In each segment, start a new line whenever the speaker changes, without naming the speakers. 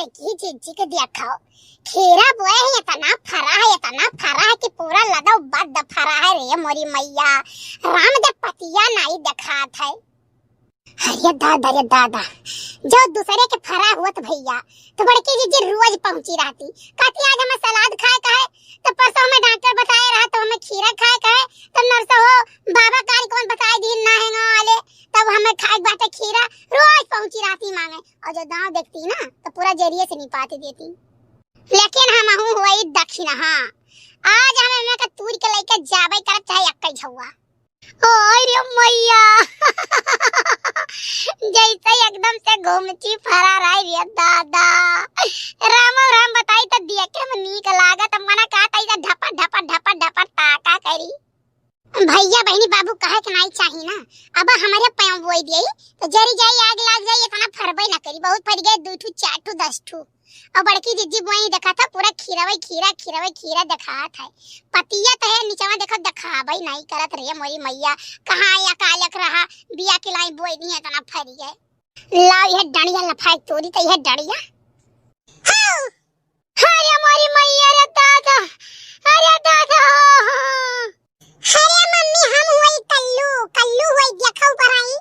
बड़की जीजी के देखो खीरा बोए है इतना फरा है कि पूरा लदा बद फरा है रे मोरी मैया। राम दे पतिया नहीं दिखात है। अरे दादा जो दूसरे के फरा हुआ भैया तो बड़की जीजी रोज पहुंची रहती कहती आज हमें सलाद खाए का है तो परसों हमें डॉक्टर बताया रहा तो हमें खीरा खाए का है तो नर्स हो बाबा काल कौन बताए दिन ना है वाले तब हमें खाए बाटे खीरा रोज पहुंची रहती मांगे और जो दांव देखती ना तो पूरा जरिए से निपाती देती। लेकिन हम हूं हुई दक्षिण हां आज हमें मैं का तूर के लेके जाबे करत चाहे अक्कई झौआ। ओए रे मैया जैसे एकदम से घूमची फरा रही रे दादा राम बताई तो देखे में नीक लागत मना कहता इधर ढपा ताका करी। भैया बहनी बाबू कहे के नहीं चाहिए ना अब हमारे पैव बोई दिए तो जरी जाई आग लाग जाई इतना फरबई ना करी बहुत फर गए 2 ठू 4 ठू 10 ठू और बड़की जीजी बोई देखा था पूरा खीरा देखा था पतिया तो है नीचवा देखो दिखाबई नहीं करत रे मोरी मैया कहां या कालक रहा बिया के लाई बोई नहीं इतना फर गए ला ये डणिया लफाई तोरी तो ये डणिया अरे मोरी मैया रे दादा अरे दादा अरे मम्मी हम होई कल्लू होई देखौ पराई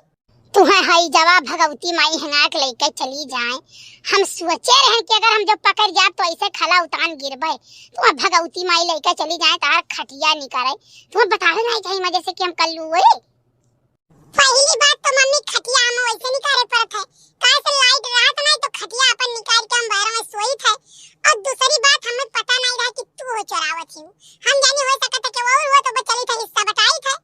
तुहे हई जवाब भगवती माई हंगाक लेके चली जाए। हम सोचे रहे कि अगर हम जब पकड़ जाए तो ऐसे खला उतान गिरबे तो भगवती माई लेके चली जाए तार खटिया निकाले तुम्हें बतावे नहीं चाहिए मजे से कि हम कल्लू हुए। पहली बात तो मम्मी खटिया हम वैसे निकाले पड़त है काहे से लाइट रात नहीं तो खटिया अपन निकाल के हम बाहर में सोई थे और दूसरी बात हमें पता नहीं रहा कि तू हो चरावत ही हम जाने हो सकता कि वो हुआ तो बचली था हिस्सा बताई थे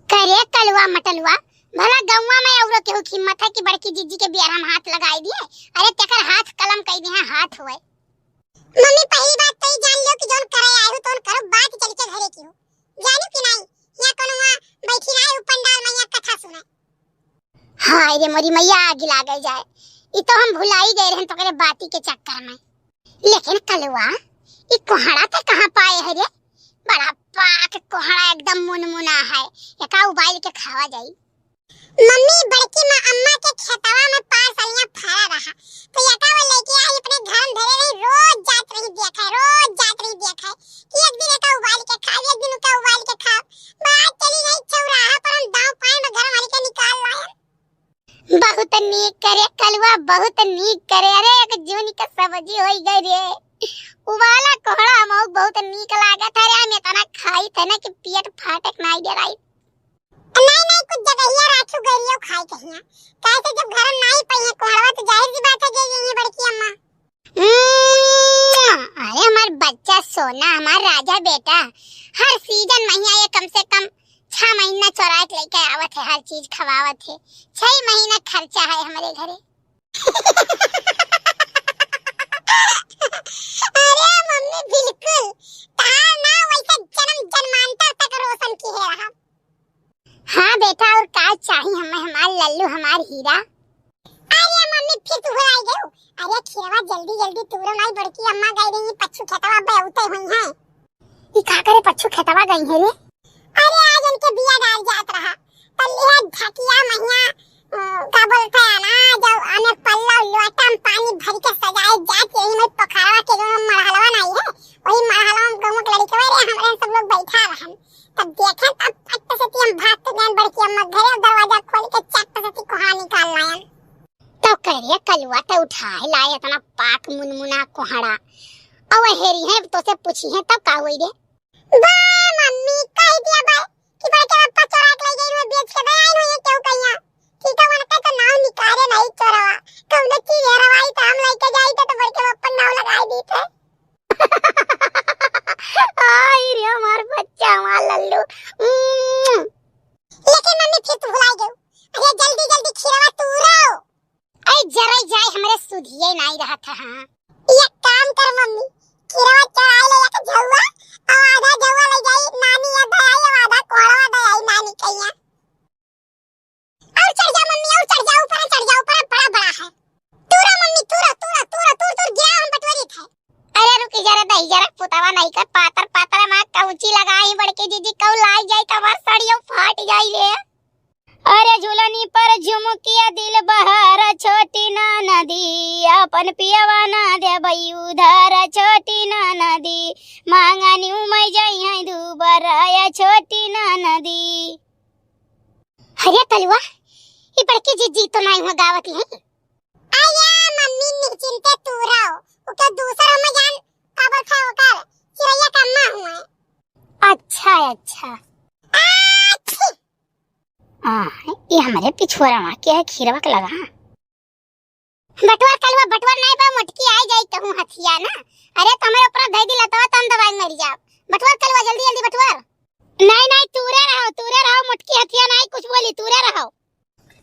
करे कलवा मटलवा भला गौवा में औरो के हिम्मत है कि बड़की जीजी के बियाह हम हाथ लगाई दिए अरे तेकर हाथ कलम कई दिए हाथ होए। मम्मी पहली बात तो जान लो कि जोन करे आयो तो करो बात चल के घरे की हो जानो कि नहीं या कोनो बैठी रहे पंडाल में या कथा सुने। हाय रे मोरी मैया आग लागे जाए ई तो हम भुलाई गए रहन तो करे बाती के चक्कर में। लेकिन कलवा ई कोहड़ा तो कहां पाए है रे बड़ा पाक कोहड़ा एकदम मुनमुना है एका उबाल के खावा जाई। मम्मी बड़की मां अम्मा के खेतवा में पार सलियां फरा रहा तो एका वो लेके आई अपने घर में धरे रही रोज जात रही देखा कि एक दिन एका उबाल के खा एक दिन का उबाल के खा बात चली नहीं चौराहा पर हम दांव पाए में घर वाले के निकाल लाए। बहुत नीक करे कलवा बहुत नीक करे अरे एक जून का सब्जी होई गई रे उबाला कोहड़ा हम बहुत नीक लागत है हम इतना खाई थे ना कि पेट फाटक नहीं दे रही नहीं कुछ जगहिया राखू गरियो खाई कहिया कैसे जब घर नहीं पई कोहड़ा तो जाहिर सी बात है कि ये बड़की अम्मा अरे हमार बच्चा सोना हमार राजा बेटा हर सीजन महीना ये कम से कम 6 महीना चौराहे लेके आवत है हर चीज खवावत है 6 महीना खर्चा है हमारे घरे। अरे मम्मी बिल्कुल तार ना वैसे जन्म जन्मांतर तक रोशन की है रहा। हाँ बेटा और का चाहिए हमें हमार लल्लू हमार हीरा। अरे मम्मी फिर तू हो आई गयो अरे खीरवा जल्दी तूरो नहीं बड़की अम्मा गई रही पछू खेतवा बेउते हुई है ई का करे पछू खेतवा गई है रे अरे आज उनके बिया डाल जात रहा तल्ले ढकिया महिया का बोलते है ना जब आने पल्ला लोटा में पानी भर के सजाए जात यही में पखावा के जो मरहलवा नहीं है वही मरहलवा में गांव के लड़के रे हमरे सब लोग बैठा रहन तब देखे तब फट से हम भाग तो गए बड़की अम्मा घरे दरवाजा खोल के चट से कोहा निकाल लाया तो करे कलवा तो उठाए लाए इतना पाक मुनमुना कोहड़ा और हेरी है तो से पूछी है तब का होई रे बा मम्मी कह दिया बा कि बड़के पप्पा चोरा के ले गई में बेच के गए आई है क्यों कहिया ठीक है वनका तो नाव निकाले नहीं चोरवा कौन चीज है रवाई तो हम लेके जाई तो बड़के पप्पा नाव लगाई दी थे। आई रे हमार बच्चा हमार लल्लू लेकिन मम्मी फिर तू भुला गई अरे जल्दी खीरवा तूरो अरे जरा जाए हमारे सुधिए नहीं रहा था। हां ये काम कर मम्मी खीरवा चढ़ा ले या झौवा और आधा झौवा ले जाई नानी या दयाई आधा कोड़वा दयाई नानी कहिया और चढ़ जा मम्मी और चढ़ जा ऊपर बड़ा बड़ा है तूरा मम्मी तूरा गया हम बटवरी थे। अरे रुक जरा दही जरा पुतावा नहीं कर पातर मां कौची लगाई बड़के जीजी कौ लाई जाई कमर सड़ियो फाट जाई रे अरे झुलनी पर झुमकिया दिल बहार छोटी ना नदिया अपन पियवा ना दे उधार छोटी ना नदी मांगनी मैं जाई है दुबारा छोटी ना नदी। अरे कलुआ ये बड़की जीजी तो नहीं हो गावती है। आया मम्मी निश्चिंते तू रहो ओके दूसरा में जान काबर खाओ कर चिड़ैया का मां हुआ। अच्छा अच्छा ये हमारे पिछुआरा मां के है खीरवा के लगा बटवर कलवा बटवर नहीं बा मटकी आई जाई कहूं हथिया ना। अरे तुम्हारे ऊपर दे दिला तो तन दवाई मर जा बटवर कलवा जल्दी जल्दी बटवर। नहीं नहीं तूरे रहो मटकी हथिया नहीं कुछ बोली तूरे रहो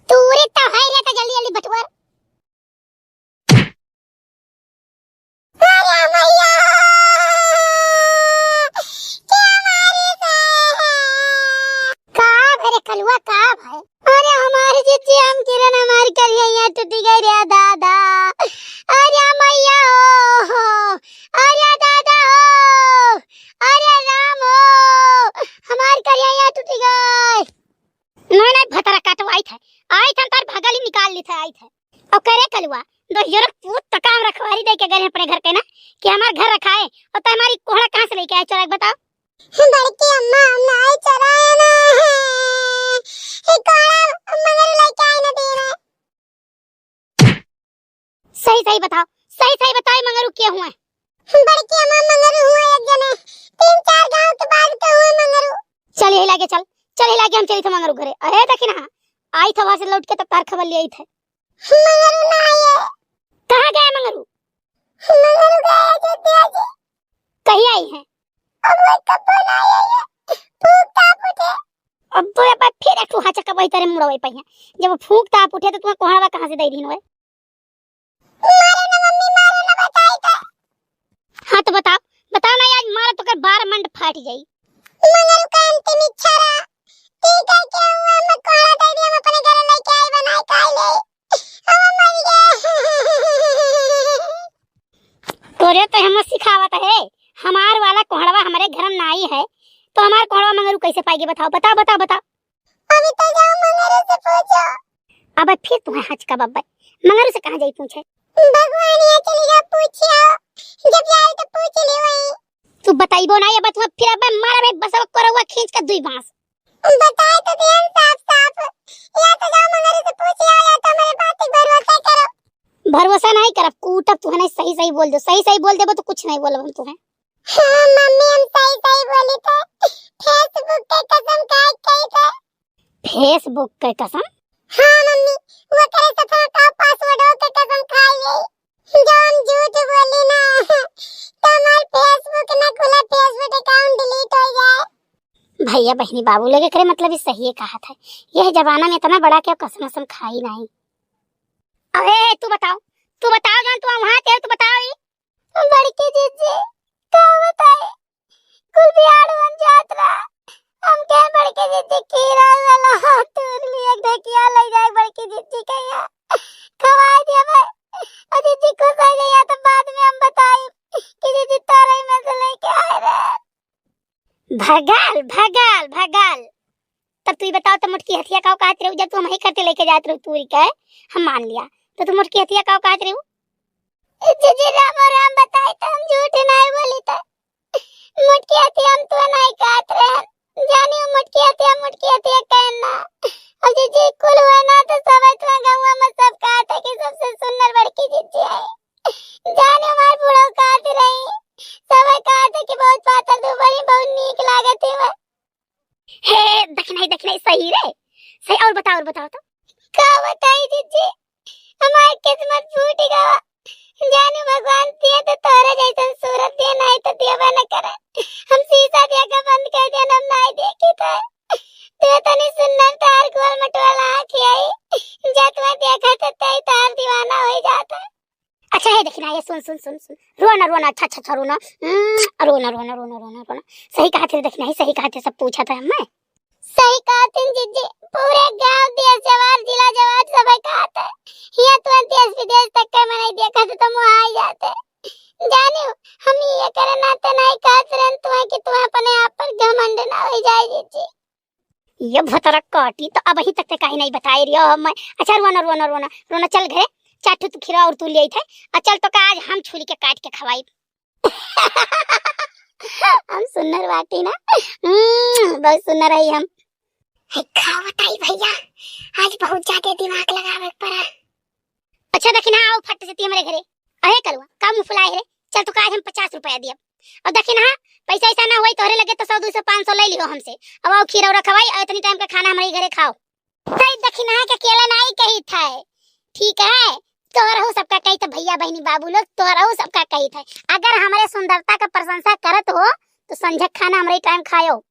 तूरे तो है रे तो जल्दी जल्दी बटवर। अरे मैया क्या मारे का भरे कलवा का भाई। अरे हमारे जीजी हम किरण हमारी करिए यहाँ टूटी गई रे दादा। अरे मैया हो अरे दादा हो अरे राम हो हमारी करिए यहाँ टूटी गई। नहीं भतरा काटवाई था आई था तार भगाली निकाल ली था आई था और करे कलवा दो यूरोप पूत तकाम रखवारी दे के गए अपने घर के ना कि हमार घर रखाए और तो हमारी कोहड़ा कहां से लेके आए चोरा बताओ। बड़की अम्मा हमने आई चोराया ना ये कोहड़ा मगर लेके आए ना देना। सही बताओ मंगरू के हुए। बड़की अम्मा मंगरू हुए एक जने 3-4 गांव के बाद के हुए मंगरू। चल यही लागे हम चली थे मंगरू घरे। अरे देखी ना आई था वहां से लौट के तो तार खबर ले आई थे। मंगरू ना आए कहां गए मंगरू गए अयोध्या जी कहीं आई हैं अब वो कब ना आई है फूक ताप उठे अब तो अब फिर एक हां चक्का वही तरह मुड़वे पहिया जब फूक ताप उठे तो तुम्हें कोहड़वा कहां से दे दीन होए। मारे ना मम्मी मारे ना बताई था। हां तो बताओ ना आज मारा तो कर 12 मंड फाट जाई। मंगरू का अंतिम इच्छा रहा ठीक है क्या हुआ मैं कोहड़ा दे दिया मैं अपने घर लेके आई बनाई खा ले अब मर गया। तोरे तो हम सिखावत है हमार वाला कोहड़वा हमारे घर में आई है तो हमार कोहड़वा मंगरू कैसे पाएगी बताओ। अभी तो जाओ मंगरू से पूछो। अब फिर तुम्हें हच का बब्बा मंगरू से कहां जाई पूछे। भगवान ये चलेगा पूछियो जब जाए तो पूछ ले वही। तू बताइबो ना ये बतवा फिर अब मारा भाई बसवा करवा खींच के दुई बांस बताए तो ध्यान साफ या तो जाओ मंगरू से पूछियो या तो मेरे बात पे भरोसा करो। भरोसा नहीं करब कूटब तू है सही बोल दो सही बोल देबो तो कुछ नहीं बोलब हम तुम्हें। हां मम्मी हम सही बोली थे फेसबुक के कसम खाई थे। फेसबुक के कसम। हां मम्मी वो करे सफा का पासवर्ड के कसम खाई गई जो हम झूठ बोली ना तो हमार फेसबुक ना खुला फेसबुक अकाउंट डिलीट हो जाए। भैया बहनी बाबू लगे करे मतलब ये सही कहा था यह जमाना में इतना बड़ा क्या कसम खाई नहीं। अरे तू बताओ जान तू वहां थे तू बताओ। बड़की जीजी क्या बताए कुल बिहार बन जात्रा हम क्या बड़की जीजी खीरा वाला हाथ लिए ढकिया ले जाए बड़की जीजी के यहाँ खवा दिया भाई और जीजी को सह गया तो बाद में हम बताए कि जीजी तारे में से लेके आए रे। भगाल तब तू बताओ तो मुटकी हथिया का कहत रहे जब तू हम ही करते लेके जाते रहो तूरी के हम मान लिया तो तू मुटकी हथिया का कहत रहे जीजी राम बताए तो हम झूठ नहीं बोली था मुटकी हथिया हम तो नहीं कहत रहे जानी मुटकी हथिया कहना अब जीजी कुल हुआ ना तो सब इतना गांव में सब कहते कि सबसे सुंदर बड़की जीजी है जानी हमार बूढ़ो कहते रही सब कहते कि बहुत पातर तू बड़ी बहुत नीक लागत है। हे देखना सही रे सही और बताओ तो का बताई जीजी हमारी किस्मत फूट गया जाने भगवान दिए तो तोरे जैसन सूरत दिए नहीं तो दिया न करे हम शीशा दिया का बंद कर दिया हम नहीं देखी था तो तनी सुंदर तार गोल मटवाला आँखी आई जब मैं देखा तो तई तार दीवाना हो जाता। अच्छा है देखना ये सुन रोना अच्छा रोना सही कहा थे देखना ही सही कहा थे सब पूछा था मैं सही कहा थे जीजी पूरे गांव देश जवार जिला जवार सब कहा था यहाँ तो देश विदेश तक का मैं नहीं देखा तो तुम वहाँ आ जाते जाने हम ये करना तो नहीं कहते रहे तुम्हें कि तुम्हें अपने आप पर घमंड ना हो जाए जीजी ये भतरा काटी तो अब अभी तक काहे नहीं बताई रही हो मैं। अच्छा रोना चल घरे चाटू तू खीरा और तू ले थे। चल तो का आज हम छुरी के काट के खवाई। हम सुनर बाटी ना, बहुत सुनर है हम। खावत आई भैया, आज बहुत ज्यादा दिमाग लगावे पड़ा। अच्छा देखी ना, आओ फट से हमारे घरे। अहे कलवा का मुंह फुलाए रे। चल तो आज हम 50 रुपया दिया। और देखी ना पैसा ऐसा ना होई तोहरे लगे तो 100 200 500 ले लियो हमसे। अब आओ खीरा और खवाई और इतनी टाइम का खाना हमारे घरे खाओ। सही देखी ना के अकेला नहीं कही था, ठीक है। तोहरा हो सबका कही था भैया बहनी बाबू लोग, तोहरा हो सबका कही था। अगर हमारे सुंदरता का प्रशंसा करत हो तो संझक खाना हमारे टाइम खाओ।